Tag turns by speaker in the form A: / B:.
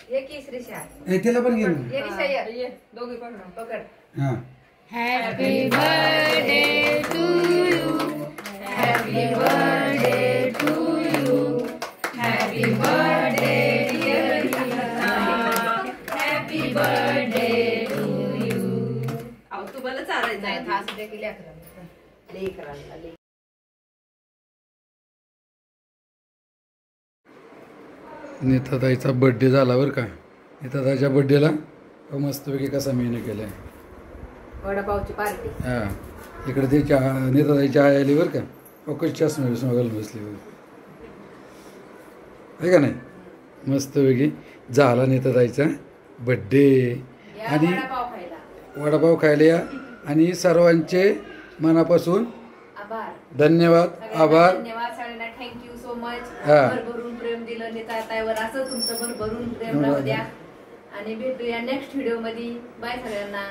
A: एक श्रीशा
B: तिला पण घे ना.
A: ये दोघी पण पकड.
B: हा
C: Happy birthday to you. Happy birthday to you. Happy birthday dear Rita. Happy birthday to you.
A: अहो तुम्हाला चालायचं आहे थास देखील लेकरांना
B: नीताताईचा बर्थडे झाला बरं का. नीताताईच्या बर्थडेला मस्तपैकी कसा मेनू केलाय.
A: वडापावची पार्टी.
B: हा इकडे ते चहा नीताताईची आई आली बरं का. फोकस चष्मा बिस्मा घालून बसली बरं आहे का नाही. मस्तपैकी झाला नीताताईचा बर्थडे. आणि वडापाव खायला या. आणि सर्वांचे मनापासून धन्यवाद आभार.
A: धन्यवाद सगळ्यांना. Thank you so much.
B: हा.
A: भरभरून प्रेम दिलं नीताताईवर. असं तुमचं भरभरून प्रेम राहू द्या. आणि भेटूया नेक्स्ट व्हिडिओ मध्ये. बाय सगळ्यांना.